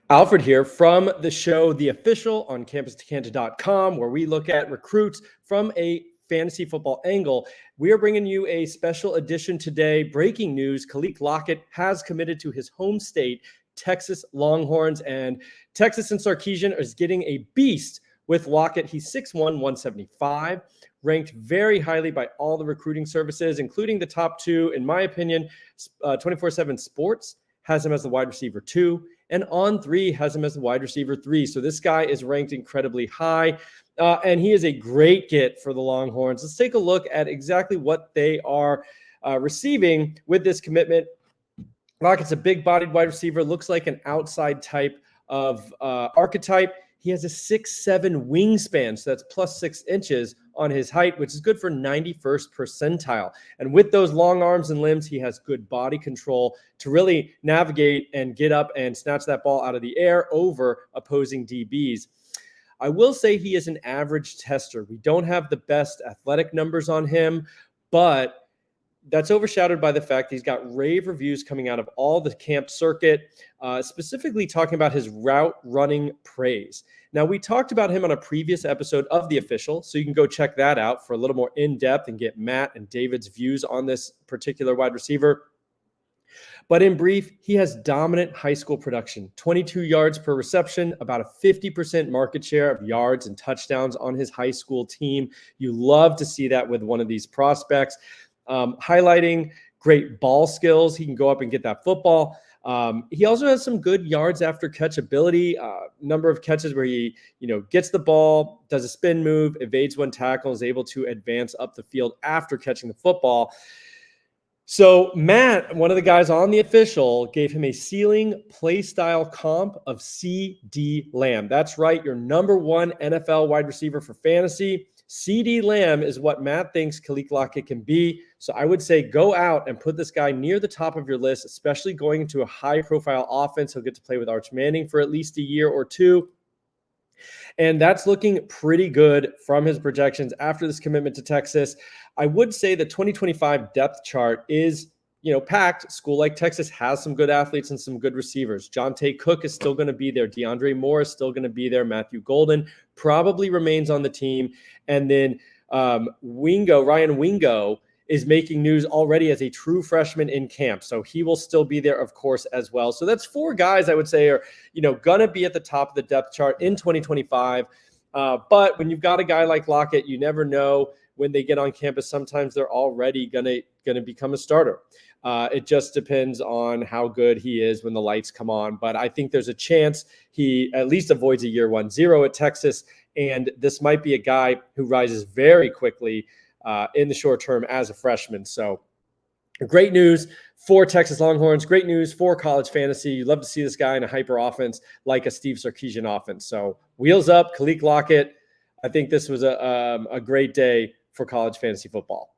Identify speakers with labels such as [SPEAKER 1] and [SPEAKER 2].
[SPEAKER 1] Alfred here from the show The Official on CampusToCanton.com, where we look at recruits from a fantasy football angle. We are bringing you a special edition today. Breaking news: Kaliq Lockett has committed to his home state, Texas Longhorns, and Texas and Sarkeesian is getting a beast with Lockett. He's 6'1", 175, ranked very highly by all the recruiting services, including the top two, in my opinion. 24/7 Sports has him as the wide receiver 2, and On3 has him as the wide receiver 3. So this guy is ranked incredibly high, and he is a great get for the Longhorns. Let's take a look at exactly what they are receiving with this commitment. Lockett's a big-bodied wide receiver, looks like an outside type of archetype. He has a 6'7" wingspan, so that's plus 6 inches on his height, which is good for 91st percentile. And with those long arms and limbs, he has good body control to really navigate and get up and snatch that ball out of the air over opposing DBs. I will say he is an average tester. We don't have the best athletic numbers on him, but that's overshadowed by the fact he's got rave reviews coming out of all the camp circuit, specifically talking about his route running praise. Now, we talked about him on a previous episode of The Official, so you can go check that out for a little more in-depth and get Matt and David's views on this particular wide receiver. But in brief, he has dominant high school production, 22 yards per reception, about a 50% market share of yards and touchdowns on his high school team. You love to see that with one of these prospects. Highlighting great ball skills. He can go up and get that football. He also has some good yards after catch ability, number of catches where he, gets the ball, does a spin move, evades one tackle, is able to advance up the field after catching the football. So Matt, one of the guys on The Official, gave him a ceiling play style comp of CeeDee Lamb. That's right, your number one NFL wide receiver for fantasy. CeeDee Lamb is what Matt thinks Kaliq Lockett can be. So I would say go out and put this guy near the top of your list, especially going into a high-profile offense. He'll get to play with Arch Manning for at least a year or two. And that's looking pretty good from his projections after this commitment to Texas. I would say the 2025 depth chart is packed. School like Texas has some good athletes and some good receivers. Jonte Cook is still going to be there. DeAndre Moore is still going to be there. Matthew Golden probably remains on the team. And then Ryan Wingo is making news already as a true freshman in camp. So he will still be there, of course, as well. So that's 4 guys I would say are, going to be at the top of the depth chart in 2025. But when you've got a guy like Lockett, you never know when they get on campus. Sometimes they're already going to become a starter. It just depends on how good he is when the lights come on. But I think there's a chance he at least avoids a year 1-0 at Texas. And this might be a guy who rises very quickly in the short term as a freshman. So great news for Texas Longhorns. Great news for college fantasy. You love to see this guy in a hyper offense like a Steve Sarkeesian offense. So wheels up, Kaliq Lockett. I think this was a great day for college fantasy football.